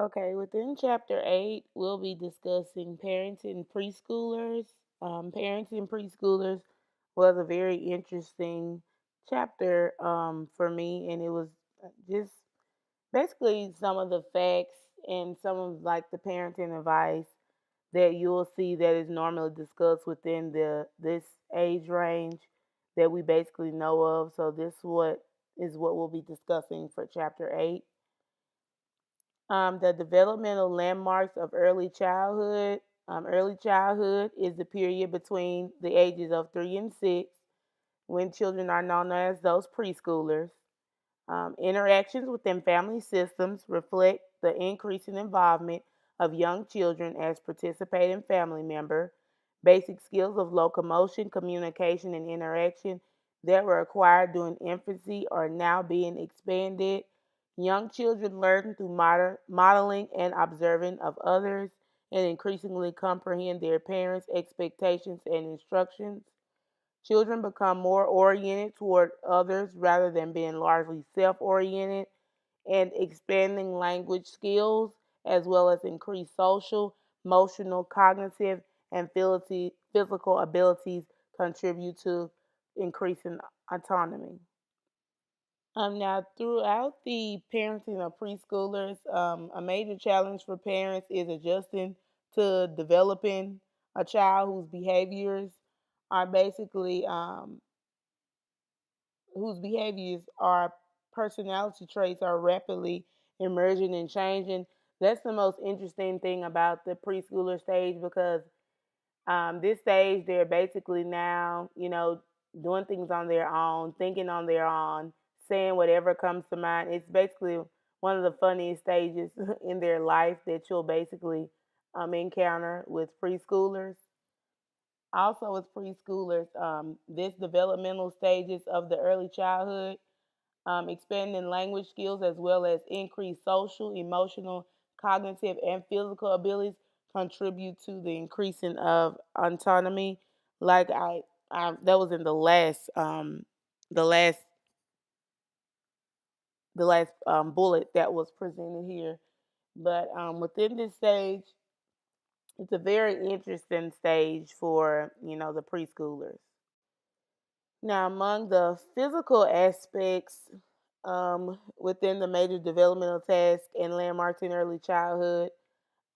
Okay, within chapter 8, we'll be discussing parenting preschoolers. Parenting preschoolers was a very interesting chapter for me, and it was just basically some of the facts and some of like the parenting advice that you'll see that is normally discussed within the this age range that we basically know of. So this is what we'll be discussing for chapter 8. The developmental landmarks of early childhood. Early childhood is the period between the ages of 3 and 6 when children are known as those preschoolers. Interactions within family systems reflect the increasing involvement of young children as participating family member. Basic skills of locomotion, communication, and interaction that were acquired during infancy are now being expanded. Young children learn through modeling and observing of others and increasingly comprehend their parents' expectations and instructions. Children become more oriented toward others rather than being largely self oriented, and expanding language skills, as well as increased social, emotional, cognitive, and physical abilities, contribute to increasing autonomy. Now, throughout the parenting of preschoolers, a major challenge for parents is adjusting to developing a child are basically whose behaviors or personality traits are rapidly emerging and changing. That's the most interesting thing about the preschooler stage because this stage they're basically now, doing things on their own, thinking on their own, saying whatever comes to mind. It's basically one of the funniest stages in their life that you'll basically encounter with preschoolers. Also, with preschoolers, this developmental stages of the early childhood, expanding language skills as well as increased social, emotional, cognitive, and physical abilities contribute to the increasing of autonomy. Like that was in the last, bullet that was presented here. But within this stage, it's a very interesting stage for the preschoolers. Now, among the physical aspects within the major developmental tasks and landmarks in early childhood,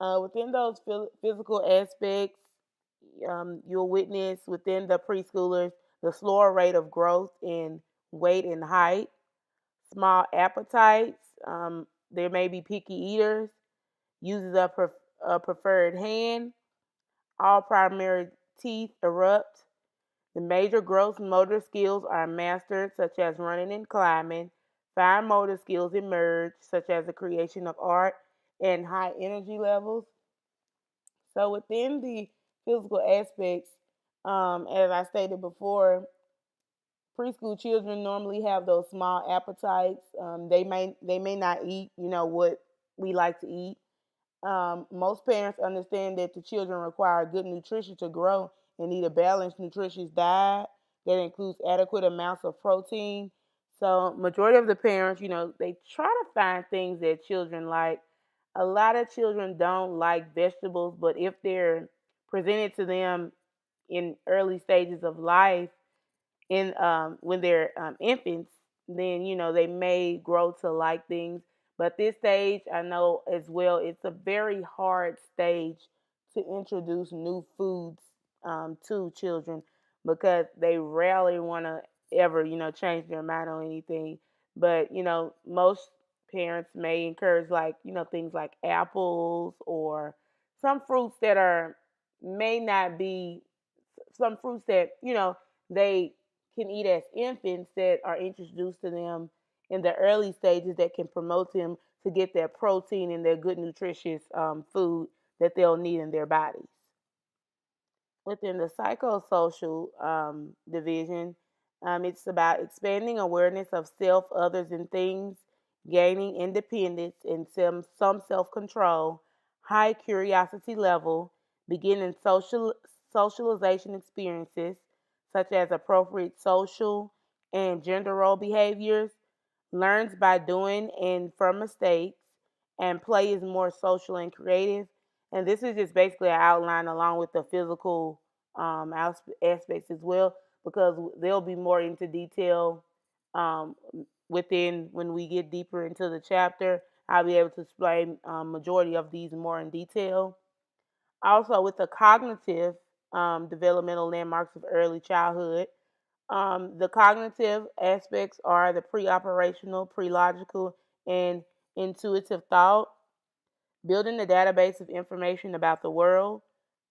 within those physical aspects, you'll witness within the preschoolers the slower rate of growth in weight and height, small appetites. There may be picky eaters, uses a preferred hand, all primary teeth erupt. The major gross motor skills are mastered, such as running and climbing. Fine motor skills emerge, such as the creation of art and high energy levels. So, within the physical aspects, as I stated before, preschool children normally have those small appetites. They may not eat, what we like to eat. Most parents understand that the children require good nutrition to grow and need a balanced, nutritious diet that includes adequate amounts of protein. So, majority of the parents, they try to find things that children like. A lot of children don't like vegetables, but if they're presented to them in early stages of life, in when they're infants, then they may grow to like things. But this stage, I know as well, it's a very hard stage to introduce new foods to children because they rarely want to ever, change their mind on anything. But most parents may encourage like things like apples or some fruits that are may not be some fruits that they can eat as infants that are introduced to them in the early stages that can promote them to get their protein and their good nutritious food that they'll need in their bodies. Within the psychosocial division, it's about expanding awareness of self, others, and things, gaining independence and some self control, high curiosity level, beginning socialization experiences such as appropriate social and gender role behaviors, learns by doing and from mistakes, and play is more social and creative. And this is just basically an outline along with the physical aspects as well, because they'll be more into detail um, within when we get deeper into the chapter. I'll be able to explain majority of these more in detail. Also, with the cognitive developmental landmarks of early childhood, the cognitive aspects are the pre-operational, pre-logical, and intuitive thought, building a database of information about the world,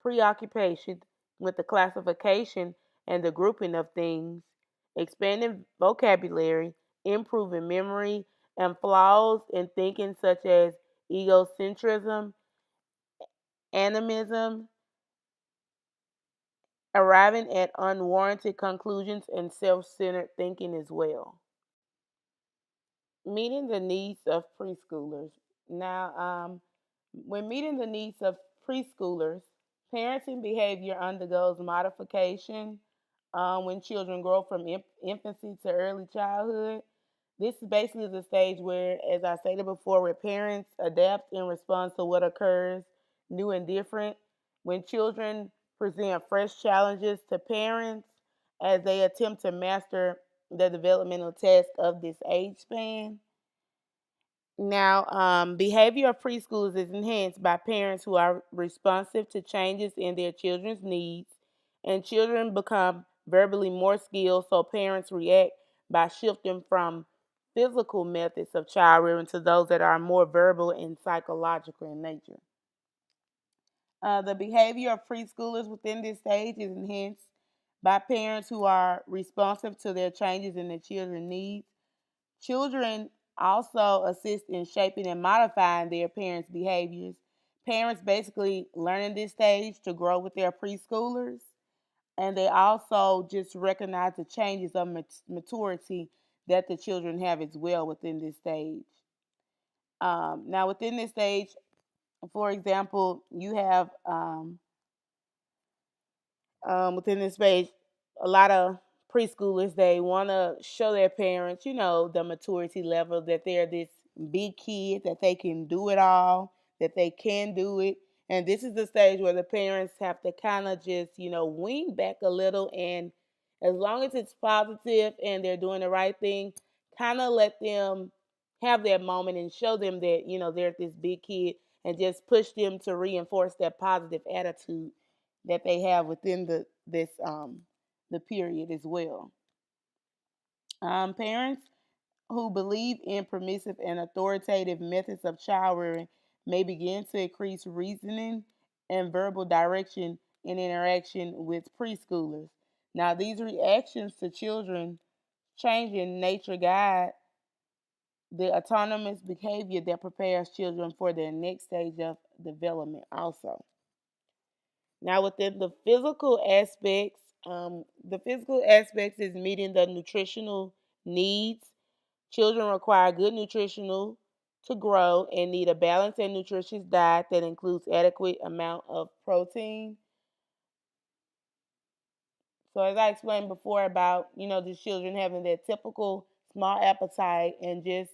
preoccupation with the classification and the grouping of things, expanding vocabulary, improving memory, and flaws in thinking such as egocentrism, animism, arriving at unwarranted conclusions, and self centered thinking as well. Meeting the needs of preschoolers. Now, when meeting the needs of preschoolers, parenting behavior undergoes modification when children grow from infancy to early childhood. This is basically the stage where, as I stated before, where parents adapt in response to what occurs new and different. When children present fresh challenges to parents as they attempt to master the developmental task of this age span. Now, behavior of preschoolers is enhanced by parents who are responsive to changes in their children's needs, and children become verbally more skilled, so parents react by shifting from physical methods of child rearing to those that are more verbal and psychological in nature. The behavior of preschoolers within this stage is enhanced by parents who are responsive to their changes in their children's needs. Children also assist in shaping and modifying their parents' behaviors. Parents basically learn in this stage to grow with their preschoolers, and they also just recognize the changes of maturity that the children have as well within this stage. Now, within this stage, for example, you have within this space, a lot of preschoolers they want to show their parents, the maturity level that they're this big kid that they can do it all, that they can do it. And this is the stage where the parents have to kind of just, wing back a little, and as long as it's positive and they're doing the right thing, kind of let them have their moment and show them that, they're this big kid, and just push them to reinforce that positive attitude that they have within the period as well. Parents who believe in permissive and authoritative methods of child rearing may begin to increase reasoning and verbal direction in interaction with preschoolers. Now, these reactions to children changing nature guide the autonomous behavior that prepares children for their next stage of development also. Now, within the physical aspects is meeting the nutritional needs. Children require good nutritional to grow and need a balanced and nutritious diet that includes adequate amount of protein. So, as I explained before about the children having that typical small appetite, and just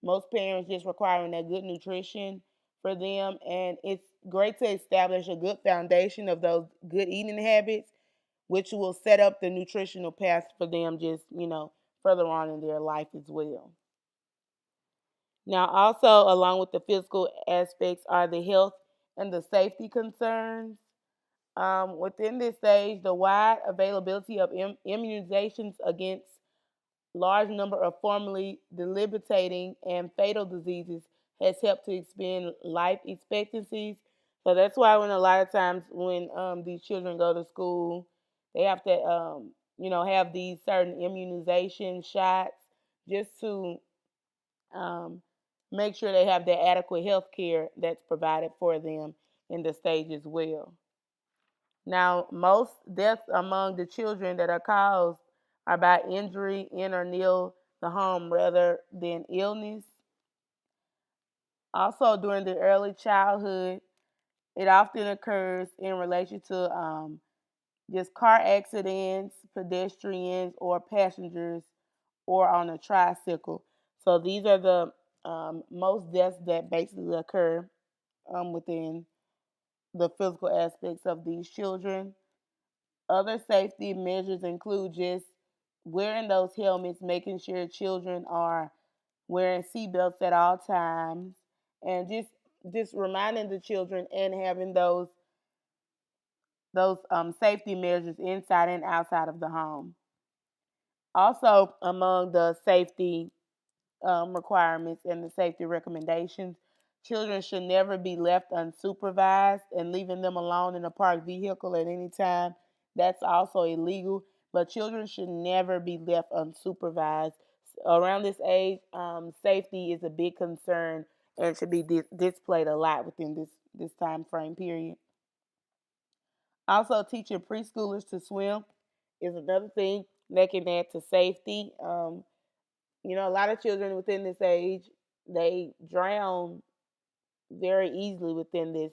most parents just requiring that good nutrition for them, and it's great to establish a good foundation of those good eating habits, which will set up the nutritional path for them just, further on in their life as well. Now, also, along with the physical aspects, are the health and the safety concerns. Within this stage, the wide availability of immunizations against large number of formerly debilitating and fatal diseases has helped to expand life expectancies. So that's why when a lot of times when these children go to school, they have to have these certain immunization shots just to um, make sure they have the adequate health care that's provided for them in the stage as well. Now, most deaths among the children that are caused are by injury in or near the home rather than illness. Also, during the early childhood, it often occurs in relation to just car accidents, pedestrians, or passengers, or on a tricycle. So these are the Most deaths that basically occur within the physical aspects of these children. Other safety measures include just wearing those helmets, making sure children are wearing seatbelts at all times, and just reminding the children and having those safety measures inside and outside of the home. Also, among the safety requirements and the safety recommendations, children should never be left unsupervised, and leaving them alone in a parked vehicle at any time, that's also illegal. But children should never be left unsupervised. Around this age, safety is a big concern and should be displayed a lot within this time frame period. Also, teaching preschoolers to swim is another thing that can add to safety. A lot of children within this age, they drown very easily within this,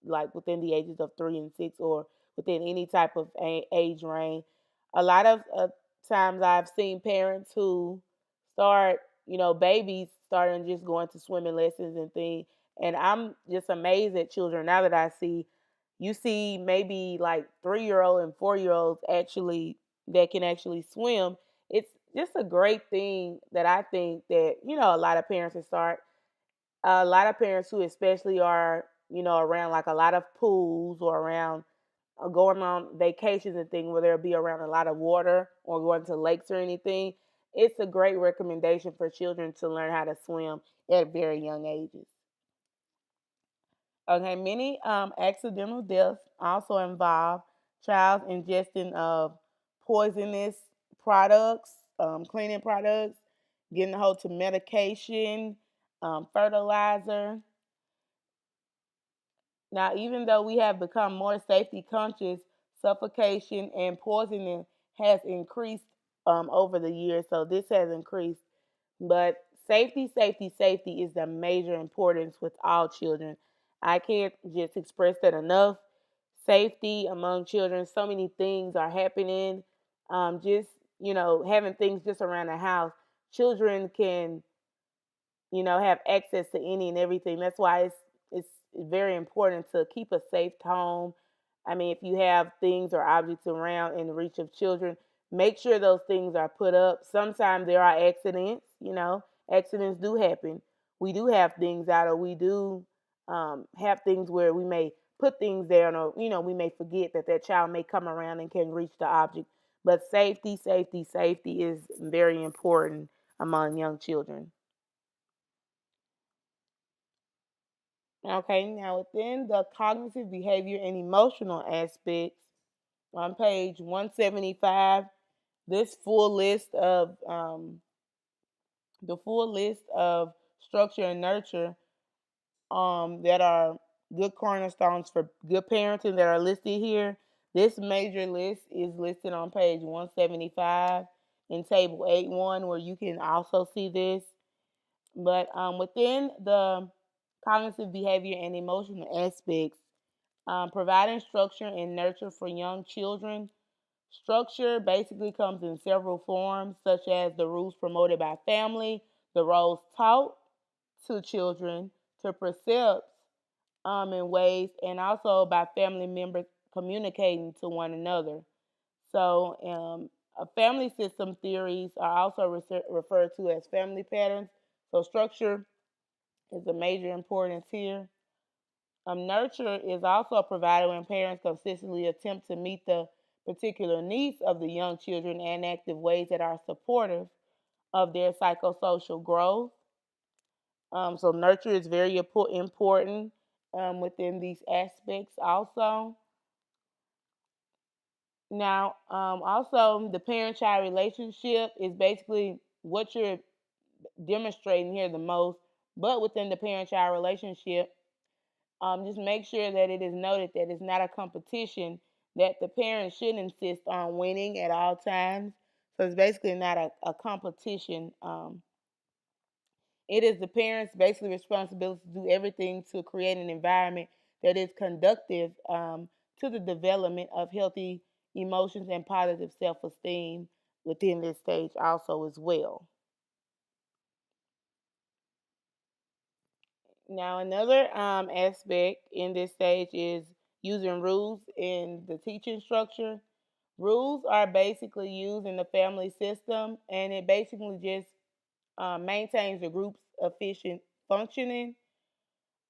like within the ages of 3 and 6, or within any type of age range. A lot of times I've seen parents who start, babies starting just going to swimming lessons and things. And I'm just amazed at children now that you see maybe like 3-year-old and 4-year olds actually that can actually swim. It's just a great thing that I think that, a lot of parents should start. A lot of parents who especially are, around like a lot of pools, or around going on vacations and things where they'll be around a lot of water, or going to lakes or anything. It's a great recommendation for children to learn how to swim at very young ages. Okay, many accidental deaths also involve child ingestion of poisonous products, cleaning products, getting a hold to medication, fertilizer. Now, even though we have become more safety conscious, suffocation and poisoning has increased over the years. So this has increased. But safety, safety, safety is the major importance with all children. I can't just express that enough. Safety among children, so many things are happening. Just, having things just around the house. Children can, have access to any and everything. That's why it's very important to keep a safe home. I mean, if you have things or objects around in the reach of children, make sure those things are put up. Sometimes there are accidents. Accidents do happen. We do have things out, or we do have things where we may put things down, or we may forget that child may come around and can reach the object. But safety, safety, safety is very important among young children. Okay, now within the cognitive behavior and emotional aspects, on page 175, this full list of the full list of structure and nurture that are good cornerstones for good parenting that are listed here. This major list is listed on page 175 in table 8.1, where you can also see this. But within the cognitive behavior and emotional aspects, providing structure and nurture for young children. Structure basically comes in several forms, such as the rules promoted by family, the roles taught to children, to precepts in ways, and also by family members communicating to one another. So, family system theories are also referred to as family patterns. So, structure is a major importance here. Nurture is also provided when parents consistently attempt to meet the particular needs of the young children and active ways that are supportive of their psychosocial growth. So, nurture is very important within these aspects also. Now, also, the parent child relationship is basically what you're demonstrating here the most, but within the parent child relationship, just make sure that it is noted that it's not a competition, that the parents should insist on winning at all times. So it's basically not a competition. It is the parents' basically responsibility to do everything to create an environment that is conducive to the development of healthy emotions and positive self-esteem within this stage also as well. Now, another aspect in this stage is using rules in the teaching structure. Rules are basically used in the family system, and it basically just maintains the group's efficient functioning.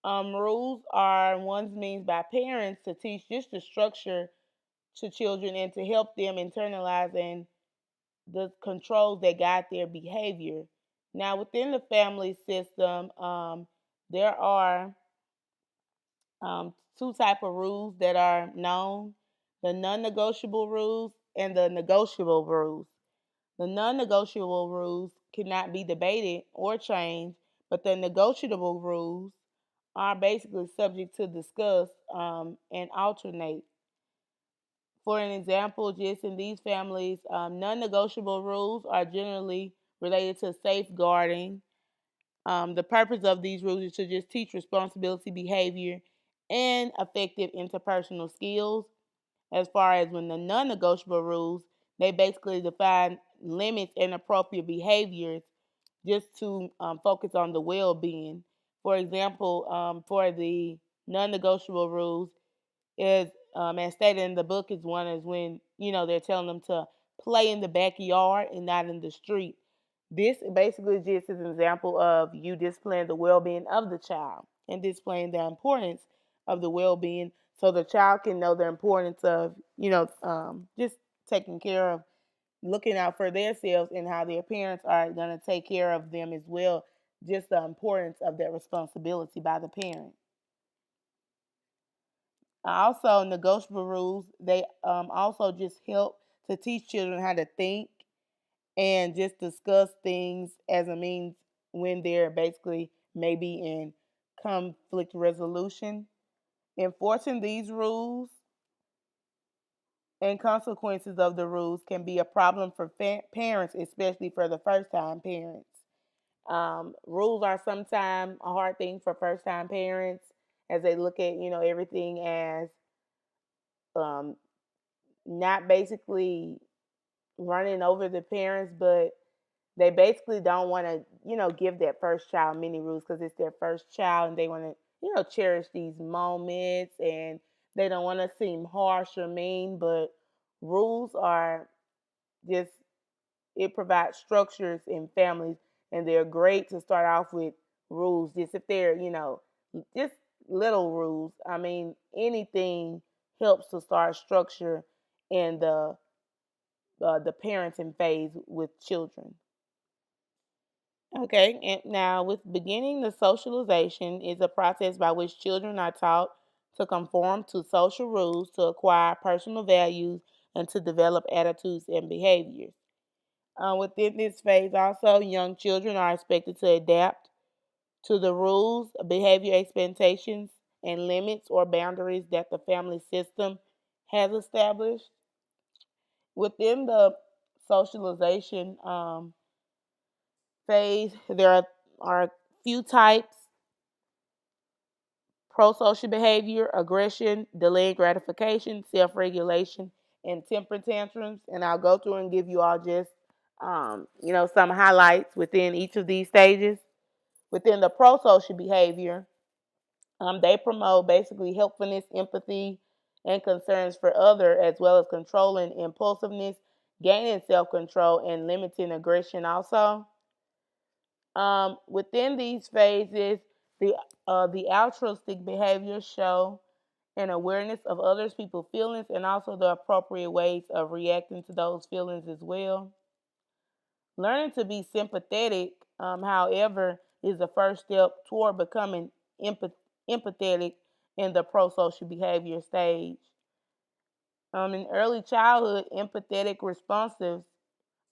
Rules are one's means by parents to teach just the structure to children and to help them internalize and the controls that guide their behavior. Now, within the family system, there are two type of rules that are known: the non-negotiable rules and the negotiable rules. The non-negotiable rules cannot be debated or changed, but the negotiable rules are basically subject to discuss and alternate. For an example, just in these families, non-negotiable rules are generally related to safeguarding. The purpose of these rules is to just teach responsibility, behavior, and effective interpersonal skills. As far as when the non-negotiable rules, they basically define limits and appropriate behaviors just to focus on the well-being. For example, for the non-negotiable rules, is as stated in the book, is one is when they're telling them to play in the backyard and not in the street. This basically just is an example of you displaying the well-being of the child and displaying the importance of the well-being, so the child can know the importance of just taking care of, looking out for themselves, and how their parents are going to take care of them as well. Just the importance of that responsibility by the parent. Also, negotiable rules, they also just help to teach children how to think and just discuss things as a means when they're basically maybe in conflict resolution. Enforcing these rules and consequences of the rules can be a problem for parents, especially for the first time parents. Rules are sometimes a hard thing for first time parents as they look at everything as um, not basically running over the parents, but they basically don't want to, give that first child many rules because it's their first child and they want to, cherish these moments, and they don't want to seem harsh or mean. But rules are just, it provides structures in families, and they're great to start off with rules. Just if they're, just little rules. I mean, anything helps to start structure in the parenting phase with children. Okay, and now with beginning, the socialization is a process by which children are taught to conform to social rules, to acquire personal values, and to develop attitudes and behaviors. Within this phase, also, young children are expected to adapt to the rules, behavior expectations, and limits or boundaries that the family system has established. Within the socialization phase, there are a few types: pro-social behavior, aggression, delayed gratification, self-regulation, and temper tantrums. And I'll go through and give you all just, some highlights within each of these stages. Within the pro-social behavior, they promote basically helpfulness, empathy, and concerns for other, as well as controlling impulsiveness, gaining self-control, and limiting aggression also. Within these phases, the altruistic behaviors show an awareness of others' people's feelings and also the appropriate ways of reacting to those feelings as well. Learning to be sympathetic, however, is the first step toward becoming empathetic in the pro-social behavior stage. In early childhood, empathetic responses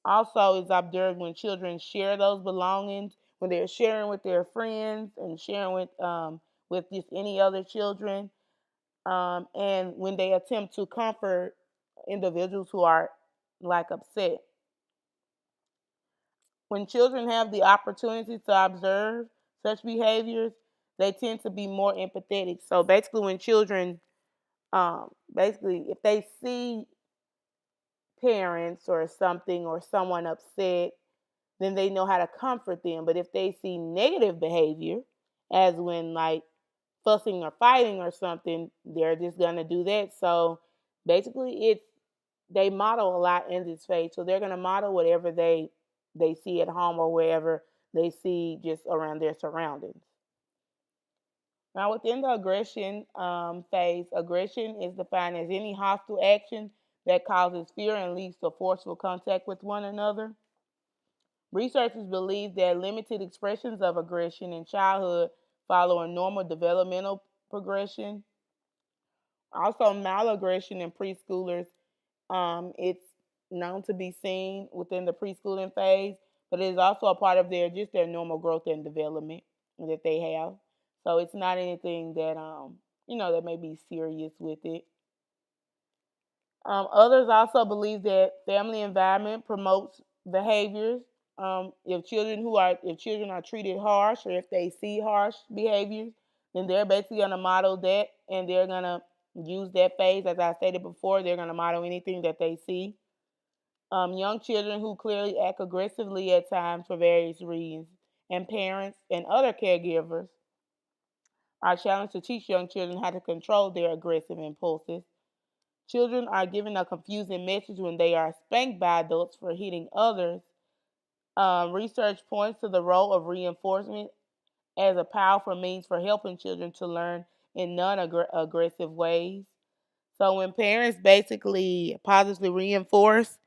also is observed when children share those belongings, when they're sharing with their friends and sharing with just any other children, and when they attempt to comfort individuals who are like upset. When children have the opportunity to observe such behaviors, they tend to be more empathetic. So basically, when children, basically, if they see parents or something or someone upset, then they know how to comfort them. But if they see negative behavior as when like fussing or fighting or something, they're just gonna do that. So basically, it's they model a lot in this phase. So they're gonna model whatever they see at home or wherever they see just around their surroundings. Now, within the aggression phase, aggression is defined as any hostile action that causes fear and leads to forceful contact with one another. Researchers believe that limited expressions of aggression in childhood follow a normal developmental progression. Also, malaggression in preschoolers, it's known to be seen within the preschooling phase, but it is also a part of their normal growth and development that they have. So it's not anything that that may be serious with it. Others also believe that family environment promotes behaviors. If children are treated harsh or if they see harsh behaviors, then they're basically gonna model that and they're gonna use that phase. As I stated before, they're gonna model anything that they see. Young children who clearly act aggressively at times for various reasons, and parents and other caregivers are challenged to teach young children how to control their aggressive impulses. Children are given a confusing message when they are spanked by adults for hitting others. Research points to the role of reinforcement as a powerful means for helping children to learn in non aggressive ways. So, when parents basically positively reinforce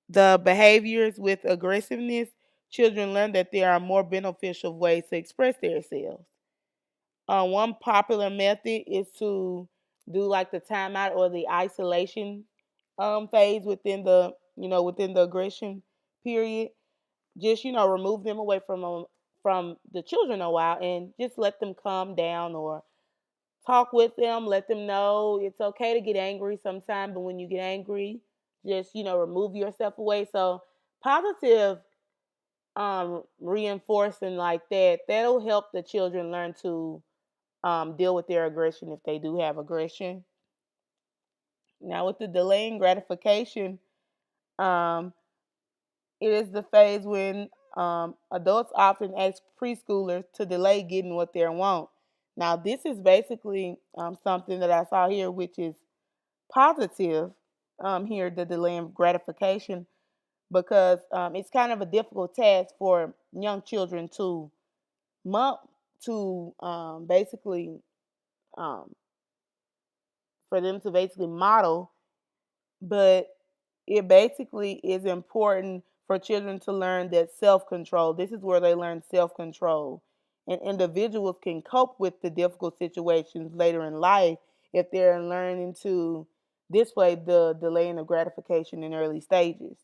the behaviors with aggressiveness, children learn that there are more beneficial ways to express themselves. One popular method is to do like the timeout or the isolation phase within the aggression period. Just remove them away from the children a while and just let them calm down or talk with them. Let them know it's okay to get angry sometimes, but when you get angry, just remove yourself away. So positive reinforcing like that'll help the children learn to deal with their aggression if they do have aggression. Now, with the delaying gratification, um, it is the phase when adults often ask preschoolers to delay getting what they want. Now, this is basically something that I saw here, which is positive here, the delaying gratification, because it's kind of a difficult task for young children to mo- basically um, for them to basically model, but it basically is important for children to learn that self control. This is where they learn self control. And individuals can cope with the difficult situations later in life if they're learning to display the delaying of gratification in early stages.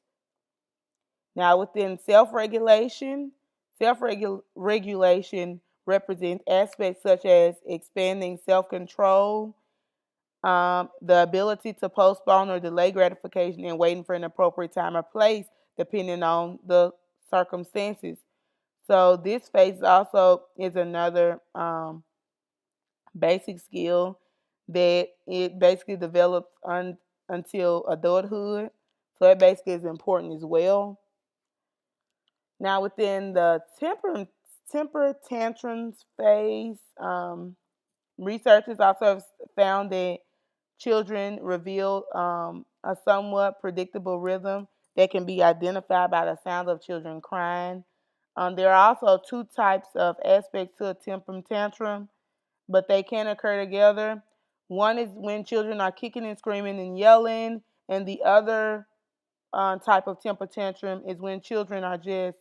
Now, within self regulation represents aspects such as expanding self control, the ability to postpone or delay gratification and waiting for an appropriate time or place, depending on the circumstances. So this phase also is another basic skill that it basically develops until adulthood. So it basically is important as well. Now within the temper tantrums phase, researchers also have found that children reveal a somewhat predictable rhythm that can be identified by the sound of children crying. There are also two types of aspects to a temper tantrum, but they can occur together. One is when children are kicking and screaming and yelling, and the other type of temper tantrum is when children are just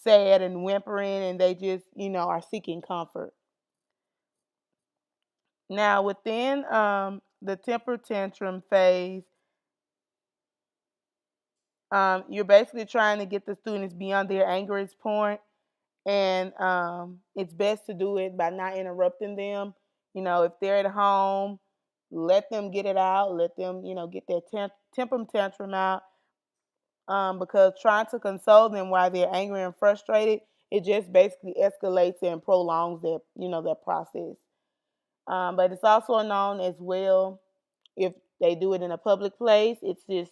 sad and whimpering and they just, are seeking comfort. Now, within the temper tantrum phase, you're basically trying to get the students beyond their anger's point, and it's best to do it by not interrupting them. If they're at home, let them get it out. Let them, get their temper tantrum out. Because trying to console them while they're angry and frustrated, it just basically escalates and prolongs that process. But it's also known as well if they do it in a public place. It's just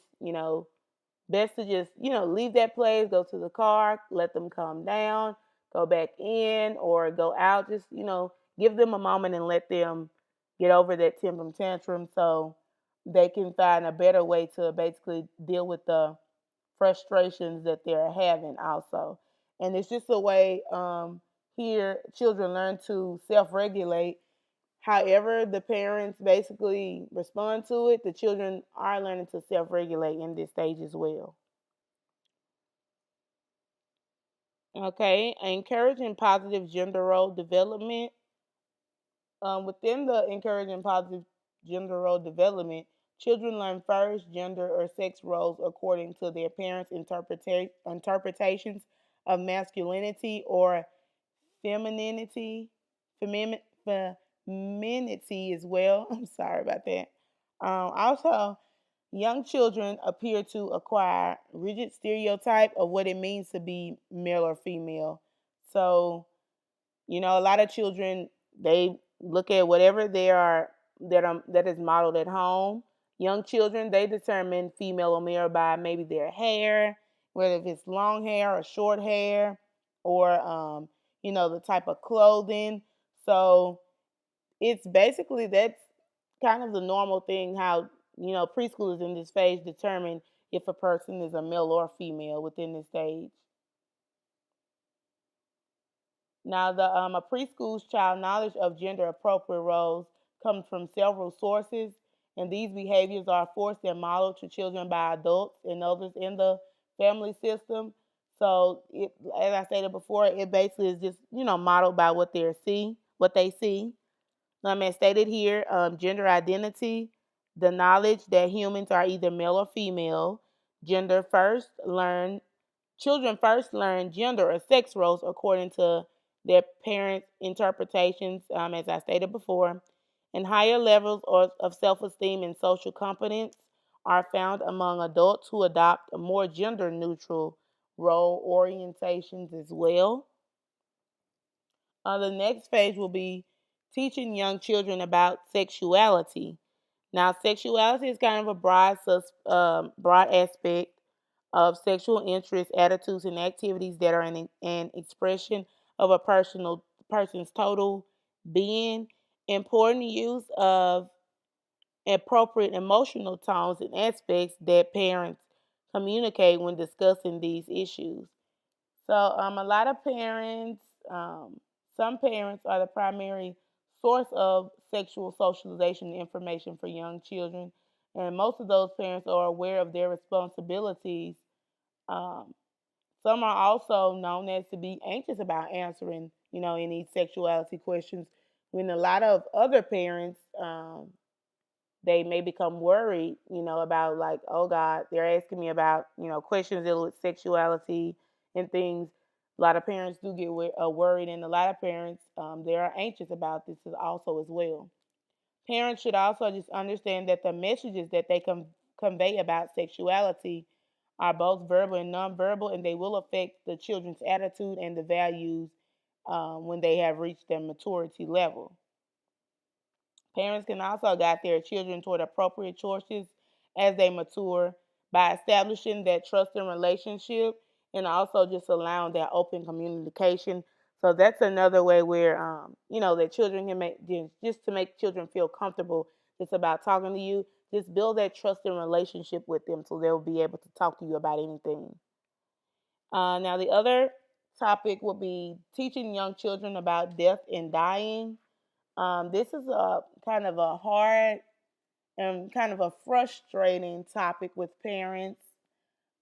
best to just leave that place, go to the car, let them calm down, go back in or go out. Just, give them a moment and let them get over that tantrum so they can find a better way to basically deal with the frustrations that they're having also. And it's just a way here children learn to self-regulate. However the parents basically respond to it, the children are learning to self-regulate in this stage as well. Okay, encouraging positive gender role development. Within the encouraging positive gender role development, children learn first gender or sex roles according to their parents' interpretations of masculinity or femininity, femi- femininity as well. I'm sorry about that. Also, young children appear to acquire rigid stereotype of what it means to be male or female. So, a lot of children, they look at whatever that is modeled at home. Young children, they determine female or male by maybe their hair, whether if it's long hair or short hair, or the type of clothing. So it's basically that's kind of the normal thing how preschoolers in this phase determine if a person is a male or female within this stage. Now, a preschool's child knowledge of gender appropriate roles comes from several sources, and these behaviors are forced and modeled to children by adults and others in the family system. So, as I stated before, it basically is just modeled by what they see. As stated here, gender identity, the knowledge that humans are either male or female. Gender first learn Children first learn gender or sex roles according to their parents' interpretations, as I stated before. And higher levels of self esteem and social competence are found among adults who adopt a more gender neutral role orientations as well. The next phase will be teaching young children about sexuality. Now, sexuality is kind of a broad aspect of sexual interests, attitudes, and activities that are an expression of a person's total being. Important use of appropriate emotional tones and aspects that parents communicate when discussing these issues. So, a lot of parents, some parents are the primary source of sexual socialization information for young children, and most of those parents are aware of their responsibilities. Um, some are also known as to be anxious about answering, any sexuality questions. When a lot of other parents, they may become worried, about like, oh God, they're asking me about, questions dealing with sexuality and things. A lot of parents do get worried, and a lot of parents, they are anxious about this also as well. Parents should also just understand that the messages that they convey about sexuality are both verbal and nonverbal, and they will affect the children's attitude and the values when they have reached their maturity level. Parents can also guide their children toward appropriate choices as they mature by establishing that trust and relationship, and also just allowing that open communication. So that's another way where that children can make just to make children feel comfortable just about talking to you. Just build that trust and relationship with them so they'll be able to talk to you about anything. Now the other topic will be teaching young children about death and dying. This is a kind of a hard and kind of a frustrating topic with parents,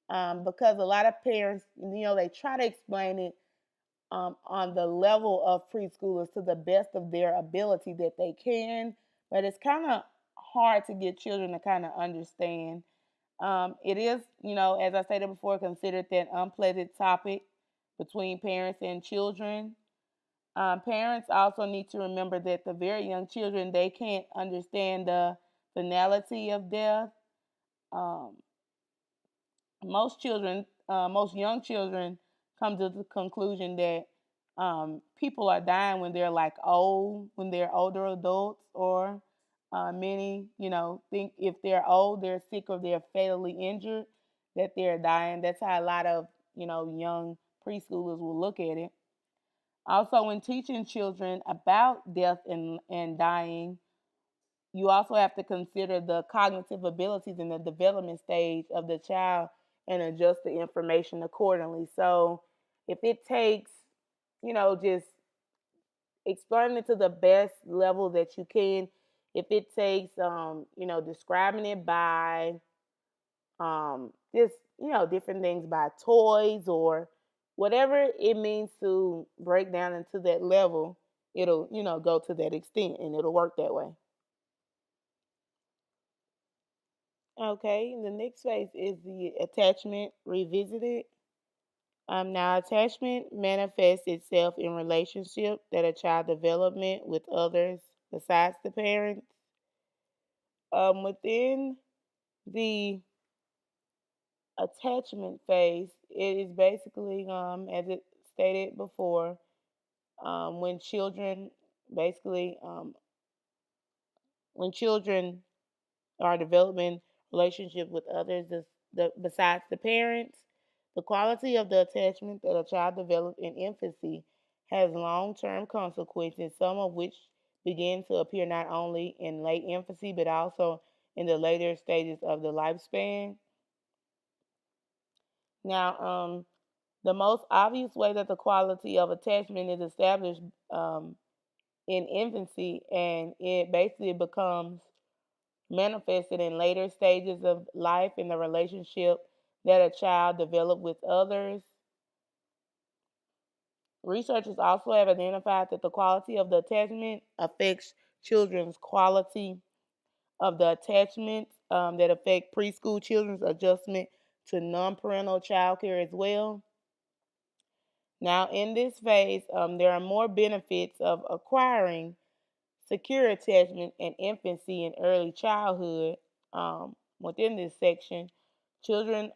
because a lot of parents, they try to explain it on the level of preschoolers to the best of their ability that they can, but it's kind of hard to get children to kind of understand. It is, as I stated before, considered that unpleasant topic between parents and children. Parents also need to remember that the very young children, they can't understand the finality of death. Um, most young children come to the conclusion that people are dying when they're like when they're older adults, or many, think if they're old, they're sick, or they're fatally injured, that they're dying. That's how a lot of, young preschoolers will look at it. Also, when teaching children about death and dying, you also have to consider the cognitive abilities in the development stage of the child and adjust the information accordingly. So, if it takes, just explaining it to the best level that you can, if it takes, describing it by just, different things by toys or whatever it means to break down into that level, it'll, go to that extent and it'll work that way. Okay, the next phase is the attachment revisited. Now, attachment manifests itself in relationship that a child development with others besides the parents. Within the attachment phase, it is basically, as it stated before, when children basically, when children are developing relationships with others besides the parents. The quality of the attachment that a child develops in infancy has long term consequences, some of which begin to appear not only in late infancy but also in the later stages of the lifespan. Now, the most obvious way that the quality of attachment is established um, in infancy, and it basically becomes manifested in later stages of life in the relationship that a child develops with others. Researchers also have identified that the quality of the attachment affects children's quality of the attachment that affect preschool children's adjustment to non-parental child care as well. Now, in this phase, there are more benefits of acquiring secure attachment in infancy and early childhood. Within this section, children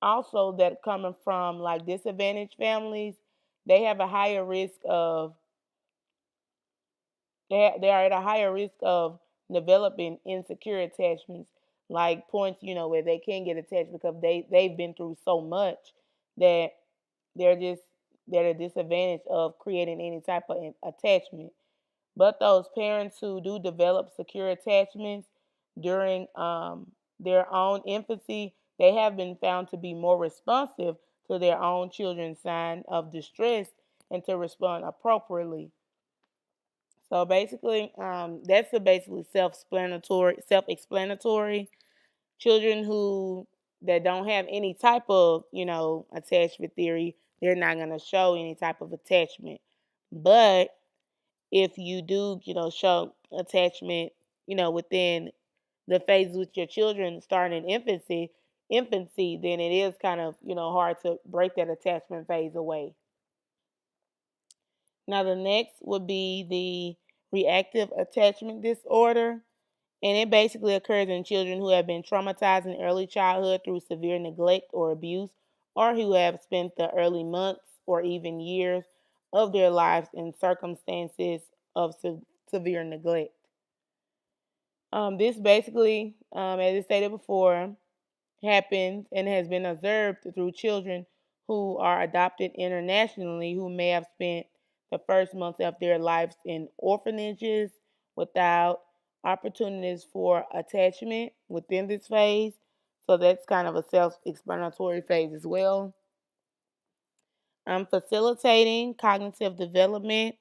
also that coming from like disadvantaged families, they have a higher risk of they are at a higher risk of developing insecure attachments, like points where they can't get attached because they've been through so much that they're just they're at a disadvantage of creating any type of attachment. But those parents who do develop secure attachments during their own infancy, they have been found to be more responsive to their own children's sign of distress and to respond appropriately. So basically, that's the basically self-explanatory. Children who that don't have any type of attachment theory, they're not going to show any type of attachment. But if you do, show attachment, within the phase with your children starting in infancy, then it is kind of, hard to break that attachment phase away. Now the next would be the reactive attachment disorder. And it basically occurs in children who have been traumatized in early childhood through severe neglect or abuse, or who have spent the early months or even years of their lives in circumstances of severe neglect. This basically, as I stated before, happens and has been observed through children who are adopted internationally who may have spent the first months of their lives in orphanages without opportunities for attachment within this phase. So that's kind of a self explanatory phase as well. Facilitating cognitive development.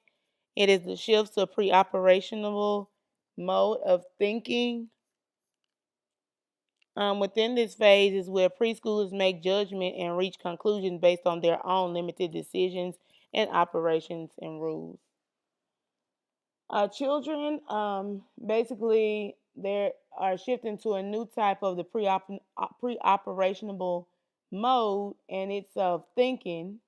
It is the shift to a pre operational mode of thinking. Within this phase is where preschoolers make judgment and reach conclusions based on their own limited decisions and operations and rules. Children, basically, they are shifting to a new type of the pre-operational mode, and it's of thinking.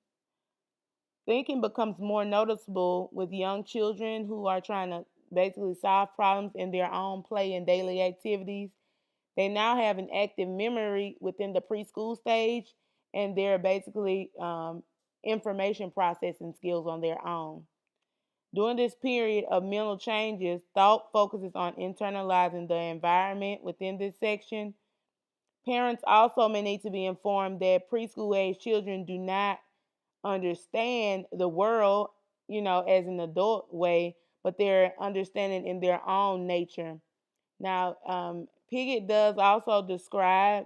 Thinking becomes more noticeable with young children who are trying to basically solve problems in their own play and daily activities. They now have an active memory within the preschool stage, and they're basically information processing skills on their own. During this period of mental changes, thought focuses on internalizing the environment within this section. Parents also may need to be informed that preschool age children do not understand the world, as an adult way, but they're understanding in their own nature. Now, Piggott does also describe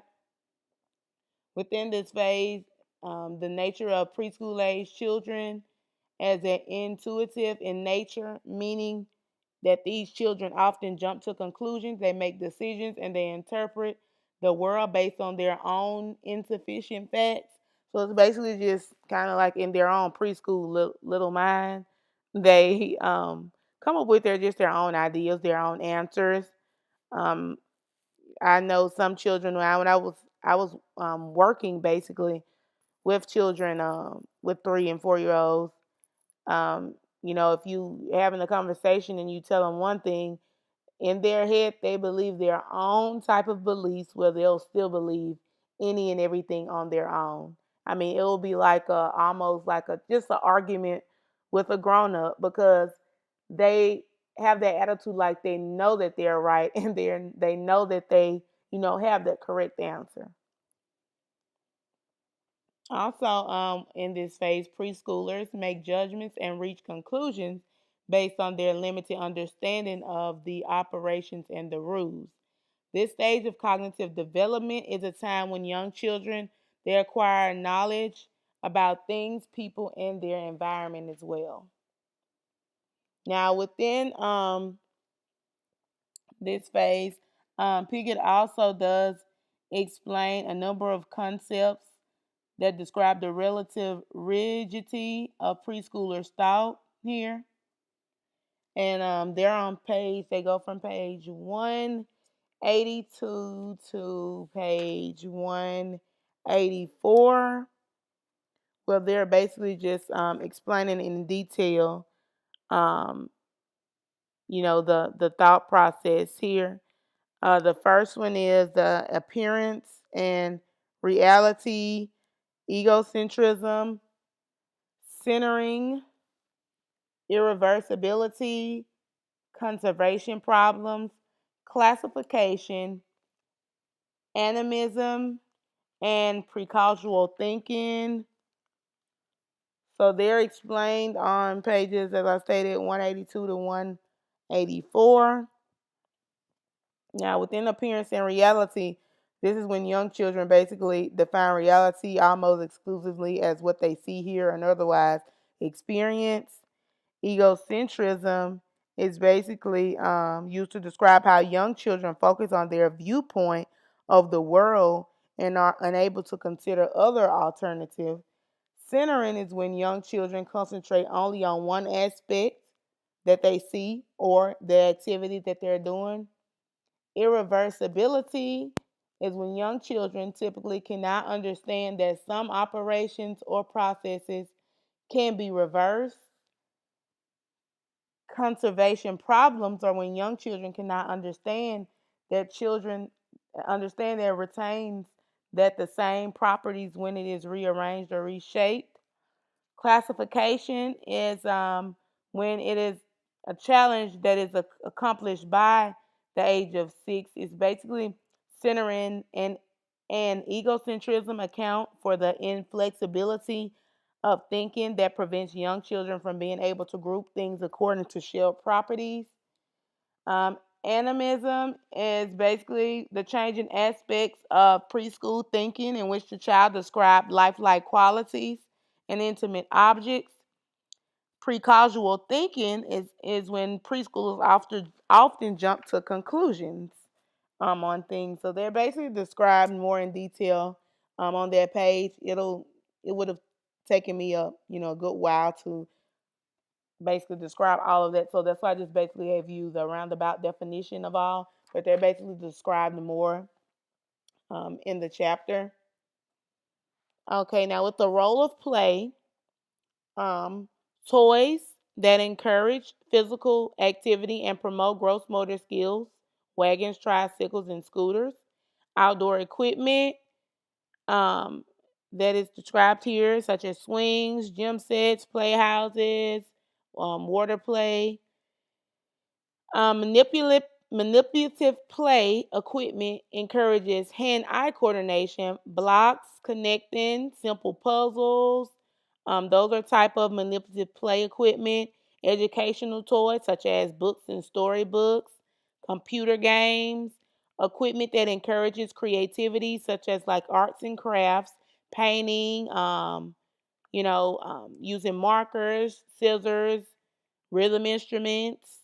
within this phase the nature of preschool age children as an intuitive in nature, meaning that these children often jump to conclusions, they make decisions, and they interpret the world based on their own insufficient facts. So it's basically just kind of like in their own preschool little mind, they come up with their own ideas, their own answers. Um, I know some children when I was working basically with children with 3 and 4 year olds. Um, if you having a conversation and you tell them one thing, in their head they believe their own type of beliefs where they'll still believe any and everything on their own. I mean, it will be like almost like a just an argument with a grown up because they have that attitude like they know that they're right and they know that they have the correct answer. Also, in this phase, preschoolers make judgments and reach conclusions based on their limited understanding of the operations and the rules. This stage of cognitive development is a time when young children they acquire knowledge about things, people, and their environment as well. Now, within this phase, Piggott also does explain a number of concepts that describe the relative rigidity of preschoolers' thought here. And they go from page 182 to page 184, where they're basically just explaining in detail, um, the thought process here. The first one is the appearance and reality, egocentrism, centering, irreversibility, conservation problems, classification, animism, and precausal thinking. So they're explained on pages, as I stated, 182 to 184. Now, within appearance and reality, this is when young children basically define reality almost exclusively as what they see, hear, and otherwise experience. Egocentrism is basically used to describe how young children focus on their viewpoint of the world and are unable to consider other alternatives. Centering is when young children concentrate only on one aspect that they see or the activity that they're doing. Irreversibility is when young children typically cannot understand that some operations or processes can be reversed. Conservation problems are when young children cannot understand that retains that the same properties when it is rearranged or reshaped. Classification is when it is a challenge that is accomplished by the age of 6. It's basically centering and egocentrism account for the inflexibility of thinking that prevents young children from being able to group things according to shared properties. Animism is basically the changing aspects of preschool thinking in which the child describes lifelike qualities and intimate objects. Pre-causal thinking is when preschoolers often jump to conclusions on things. So they're basically described more in detail on that page. It would have taken me a good while to basically describe all of that. So that's why I just basically have used a roundabout definition of all, but they're basically described more in the chapter. Okay, now with the role of play, um, toys that encourage physical activity and promote gross motor skills, wagons, tricycles, and scooters, outdoor equipment um, that is described here, such as swings, gym sets, playhouses, water play. Manipulative play equipment encourages hand eye coordination, blocks, connecting, simple puzzles, Those are type of manipulative play equipment, educational toys such as books and storybooks, computer games, equipment that encourages creativity such as like arts and crafts, painting, using markers, scissors, rhythm instruments,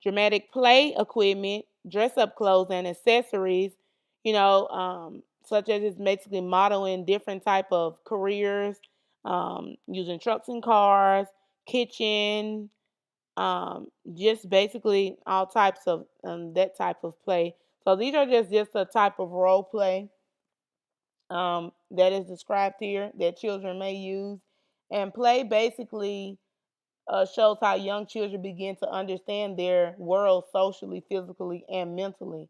dramatic play equipment, dress up clothes and accessories, such as it's basically modeling different type of careers, using trucks and cars, kitchen, just basically all types of that type of play. So these are just a type of role play that is described here that children may use. And play basically shows how young children begin to understand their world socially, physically, and mentally.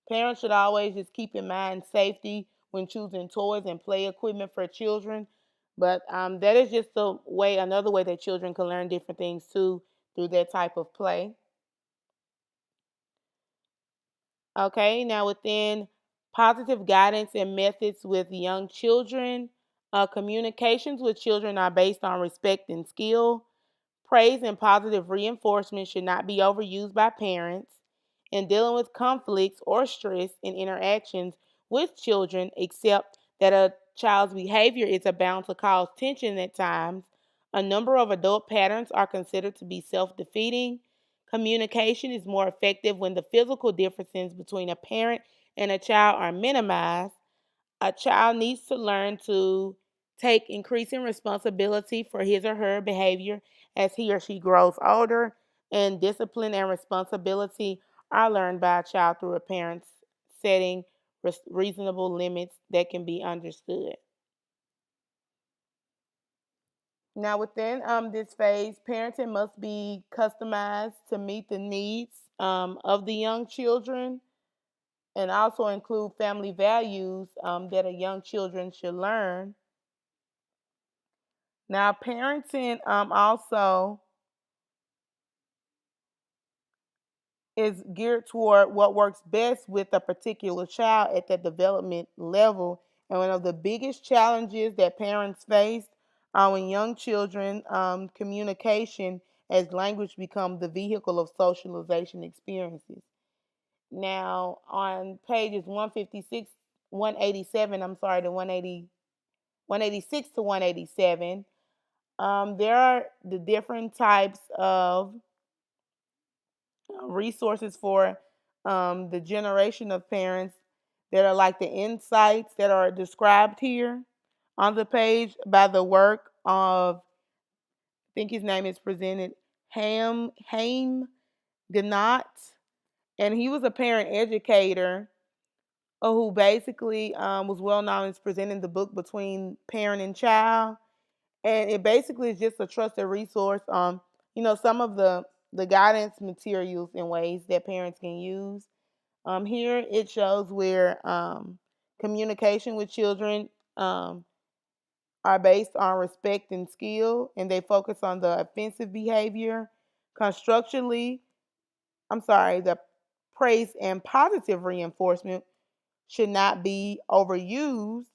Parents should always just keep in mind safety when choosing toys and play equipment for children. But that is just another way that children can learn different things too through that type of play. Okay, now within positive guidance and methods with young children, communications with children are based on respect and skill. Praise and positive reinforcement should not be overused by parents. In dealing with conflicts or stress in interactions with children, accept that a child's behavior is bound to cause tension at times. A number of adult patterns are considered to be self defeating. Communication is more effective when the physical differences between a parent and a child are minimized. A child needs to learn to take increasing responsibility for his or her behavior as he or she grows older, and discipline and responsibility are learned by a child through a parent's setting reasonable limits that can be understood. Now, within this phase, parenting must be customized to meet the needs of the young children and also include family values that a young children should learn. Now, parenting also is geared toward what works best with a particular child at the development level. And one of the biggest challenges that parents face when young children communication as language become the vehicle of socialization experiences. Now, on pages 156, 187, I'm sorry, to 180, 186 to 187, there are the different types of resources for the generation of parents that are like the insights that are described here on the page by the work of, I think his name is presented, Haim Ganat, and he was a parent educator who basically was well known as presenting the book Between Parent and Child, and it basically is just a trusted resource on some of the guidance materials and ways that parents can use. Here it shows where communication with children are based on respect and skill, and they focus on the offensive behavior. Constructively, the praise and positive reinforcement should not be overused.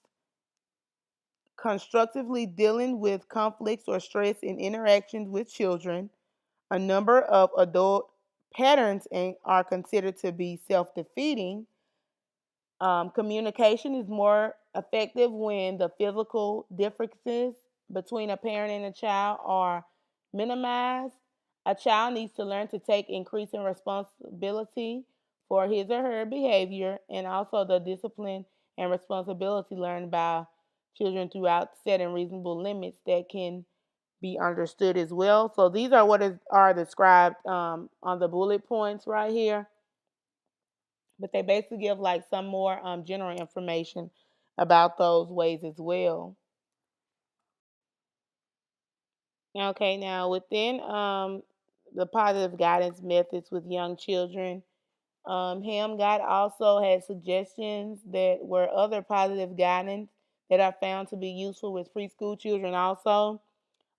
Constructively dealing with conflicts or stress in interactions with children. A number of adult patterns are considered to be self defeating. Communication is more effective when the physical differences between a parent and a child are minimized. A child needs to learn to take increasing responsibility for his or her behavior, and also the discipline and responsibility learned by children throughout setting reasonable limits that can be understood as well. So these are are described on the bullet points right here, but they basically give like some more general information about those ways as well. Okay, now within the positive guidance methods with young children, Ham God also had suggestions that were other positive guidance that are found to be useful with preschool children also.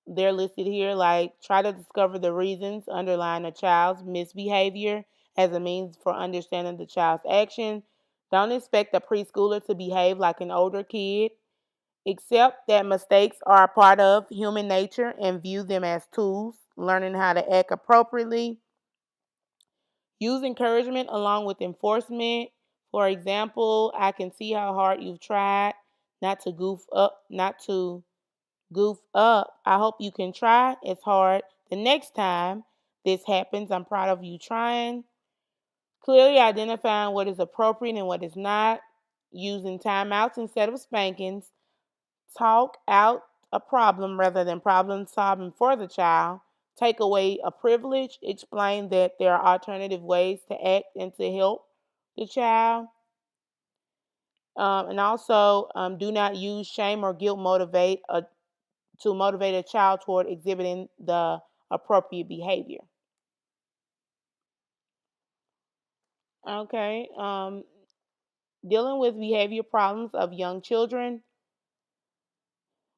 They're listed here, like try to discover the reasons underlying a child's misbehavior as a means for understanding the child's action. Don't expect a preschooler to behave like an older kid. Accept that mistakes are a part of human nature and view them as tools, learning how to act appropriately. Use encouragement along with enforcement. For example, I can see how hard you've tried not to goof up. I hope you can try as hard the next time this happens. I'm proud of you trying. Clearly identifying what is appropriate and what is not. Using timeouts instead of spankings. Talk out a problem rather than problem solving for the child. Take away a privilege. Explain that there are alternative ways to act and to help the child. And also, do not use shame or guilt to motivate a child toward exhibiting the appropriate behavior. Okay. Dealing with behavior problems of young children.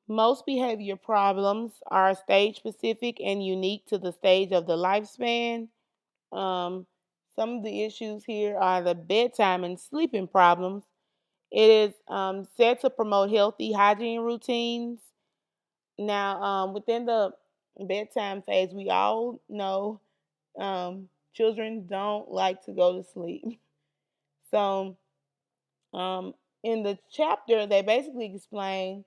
Most behavior problems are stage specific and unique to the stage of the lifespan. Um, some of the issues here are the bedtime and sleeping problems. It is said to promote healthy hygiene routines. Now, within the bedtime phase, we all know children don't like to go to sleep. So, um, in the chapter, they basically explain,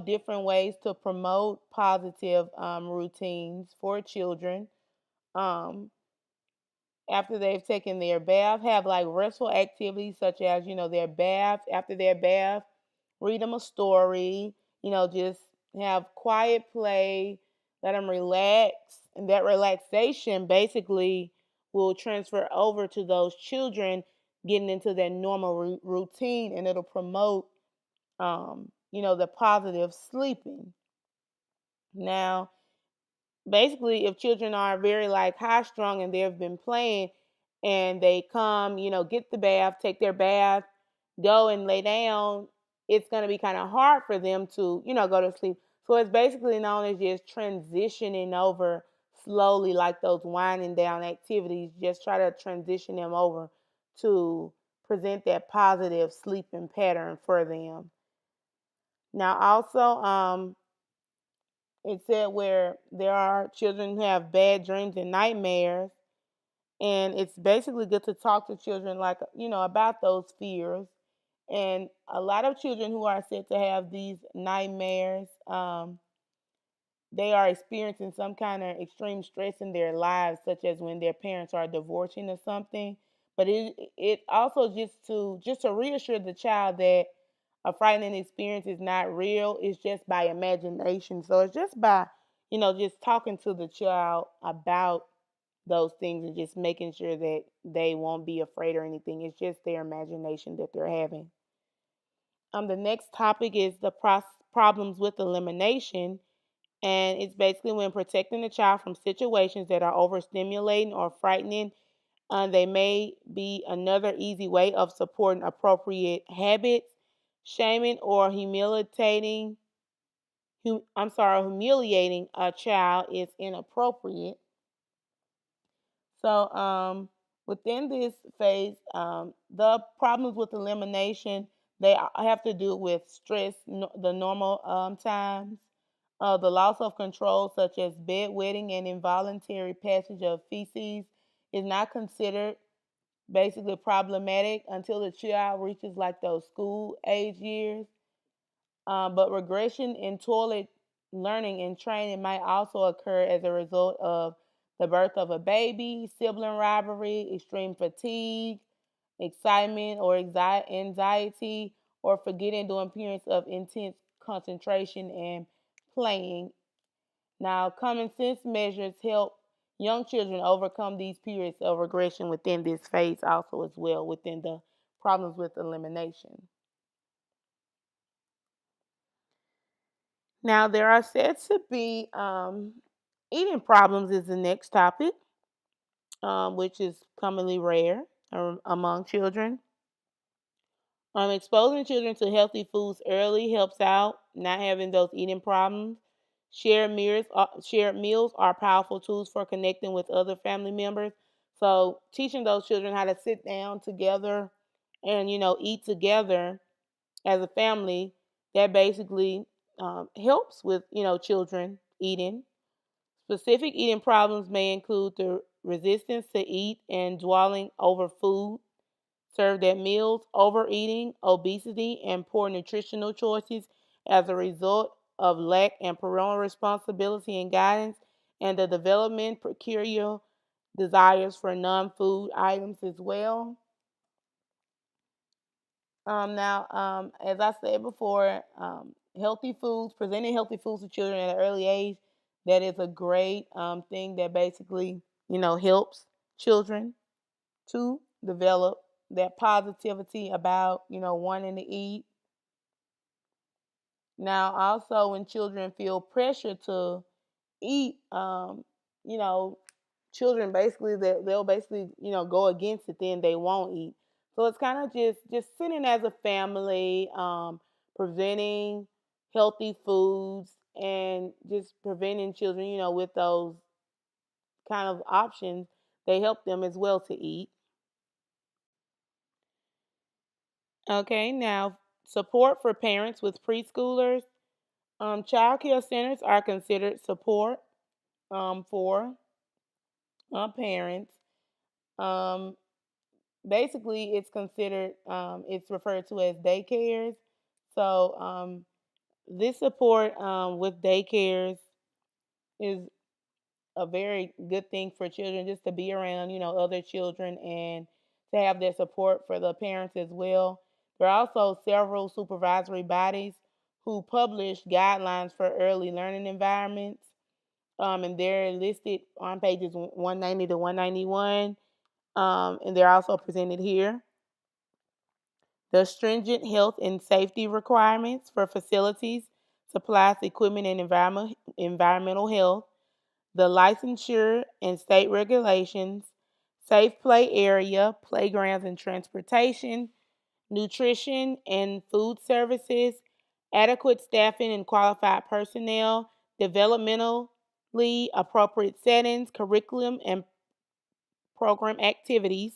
different ways to promote positive routines for children. Um, After they've taken their bath, have like restful activities such as, their bath. After their bath, read them a story, just have quiet play, let them relax. And that relaxation basically will transfer over to those children getting into their normal routine, and it'll promote, the positive sleeping. Now, basically, if children are very like high strung and they've been playing and they come, get the bath, take their bath, go and lay down, it's going to be kind of hard for them to, go to sleep. So it's basically known as just transitioning over slowly, like those winding down activities. Just try to transition them over to present that positive sleeping pattern for them. Now, also, it said where there are children who have bad dreams and nightmares, and it's basically good to talk to children like, about those fears. And a lot of children who are said to have these nightmares, they are experiencing some kind of extreme stress in their lives, such as when their parents are divorcing or something. But it also just to reassure the child that a frightening experience is not real. It's just by imagination. So it's just by, just talking to the child about those things and just making sure that they won't be afraid or anything. It's just their imagination that they're having. The next topic is the problems with elimination, and it's basically when protecting the child from situations that are overstimulating or frightening. They may be another easy way of supporting appropriate habits. Shaming or humiliating a child is inappropriate. So, within this phase, the problems with elimination, they have to do with stress, the normal times, the loss of control, such as bedwetting and involuntary passage of feces, is not considered basically problematic until the child reaches like those school age years. But regression in toilet learning and training might also occur as a result of the birth of a baby, sibling rivalry, extreme fatigue, excitement or anxiety, or forgetting during periods of intense concentration and playing. Now, common sense measures help young children overcome these periods of regression within this phase, also, as well, within the problems with elimination. Now, there are said to be eating problems, is the next topic, which is commonly rare among children. Exposing children to healthy foods early helps out not having those eating problems. Shared meals are powerful tools for connecting with other family members. So teaching those children how to sit down together and eat together as a family that basically helps with children eating. Specific eating problems may include the resistance to eat and dwelling over food served at meals, overeating, obesity, and poor nutritional choices as a result of lack and parental responsibility and guidance, and the development peculiar desires for non-food items as well. As I said before, healthy foods, presenting healthy foods to children at an early age, that is a great thing that basically, helps children to develop that positivity about, wanting to eat. Now, also, when children feel pressure to eat, you know, children basically they'll basically go against it, then they won't eat. So it's kind of just sitting as a family, presenting healthy foods and just preventing children, with those kind of options. They help them as well to eat. Okay, now support for parents with preschoolers. Child care centers are considered support for parents. Um, Basically, it's referred to as daycares. So this support with daycares is a very good thing for children, just to be around, other children and to have their support for the parents as well. There are also several supervisory bodies who publish guidelines for early learning environments, and they're listed on pages 190 to 191, and they're also presented here. The stringent health and safety requirements for facilities, supplies, equipment, and environmental health, the licensure and state regulations, safe play area, playgrounds and transportation, nutrition and food services, adequate staffing and qualified personnel, developmentally appropriate settings, curriculum and program activities,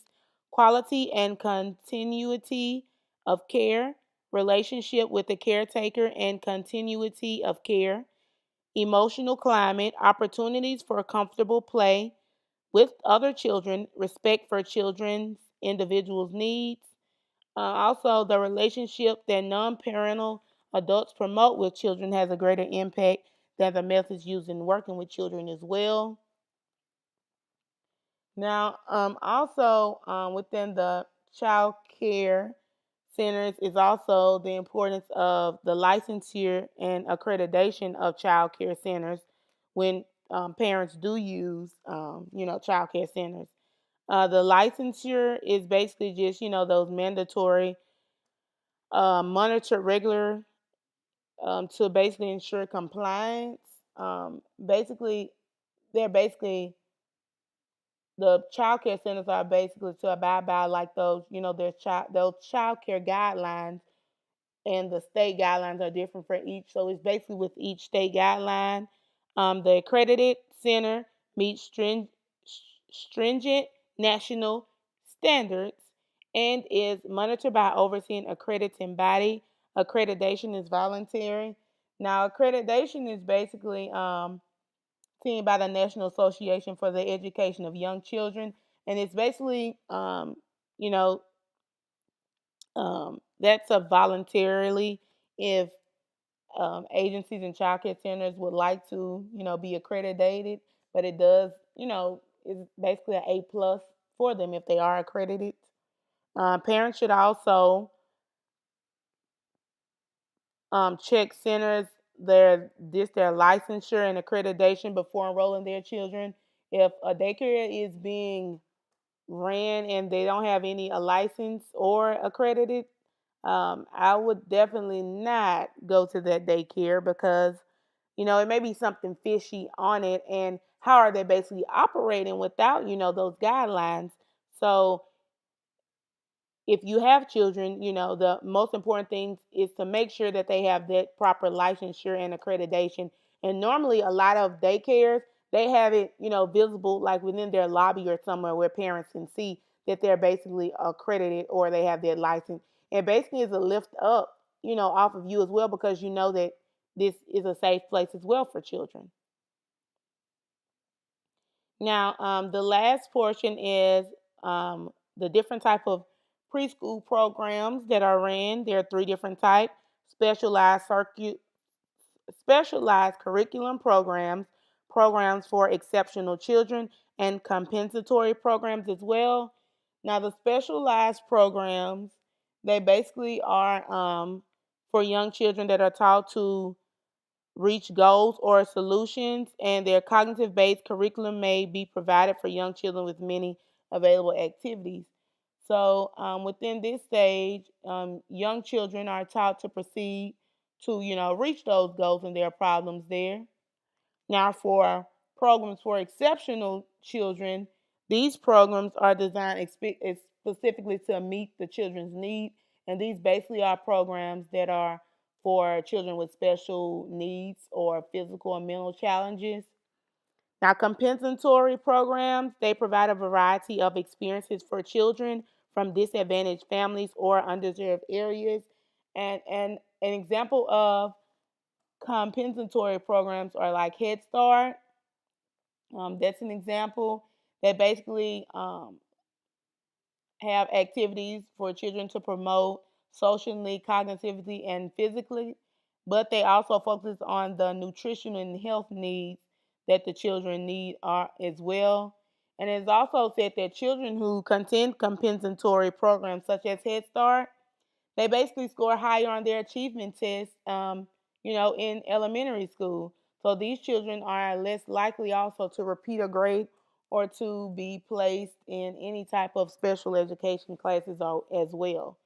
quality and continuity of care, relationship with the caretaker and continuity of care, emotional climate, opportunities for comfortable play with other children, respect for children's individuals' needs. Also, the relationship that non parental adults promote with children has a greater impact than the methods used in working with children as well. Now, also within the child care centers is also the importance of the licensure and accreditation of child care centers when parents do use, child care centers. The licensure is basically just, those mandatory monitored regular to basically ensure compliance. Basically, they're basically the child care centers are basically to abide by like those, those child care guidelines, and the state guidelines are different for each. So it's basically with each state guideline. The accredited center meets stringent national standards and is monitored by overseeing accrediting body. Accreditation is voluntary. Now, accreditation is basically seen by the National Association for the Education of Young Children, and it's basically, you know, that's a voluntarily if agencies and child care centers would like to, be accredited, but it does, is basically an A+ for them if they are accredited. Parents should also check centers their licensure and accreditation before enrolling their children. If a daycare is being ran and they don't have any a license or accredited, I would definitely not go to that daycare because it may be something fishy on it. And how are they basically operating without those guidelines? So if you have children, the most important thing is to make sure that they have that proper licensure and accreditation. And normally, a lot of daycares, they have it, visible like within their lobby or somewhere where parents can see that they're basically accredited or they have their license. And basically, it's a lift up, off of you as well, because you know that this is a safe place as well for children. Now, the last portion is the different type of preschool programs that are ran. There are three different types: specialized specialized curriculum programs, programs for exceptional children, and compensatory programs as well. Now, the specialized programs, they basically are for young children that are taught to reach goals or solutions, and their cognitive based curriculum may be provided for young children with many available activities. So, within this stage, young children are taught to proceed to, reach those goals, and there are problems there. Now, for programs for exceptional children, these programs are designed specifically to meet the children's needs, and these basically are programs that are for children with special needs or physical and mental challenges. Now, compensatory programs, they provide a variety of experiences for children from disadvantaged families or underserved areas. And an example of compensatory programs are like Head Start. That's an example. They basically have activities for children to promote socially, cognitively, and physically, but they also focus on the nutrition and health needs that the children need are as well. And it's also said that children who attend compensatory programs such as Head Start, they basically score higher on their achievement tests, in elementary school. So these children are less likely also to repeat a grade or to be placed in any type of special education classes as well.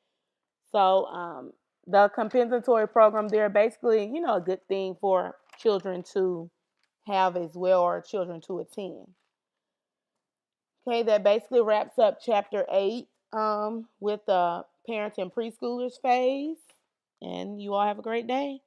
So the compensatory program, they're basically, a good thing for children to have as well, or children to attend. Okay, that basically wraps up chapter 8 with the parents and preschoolers phase. And you all have a great day.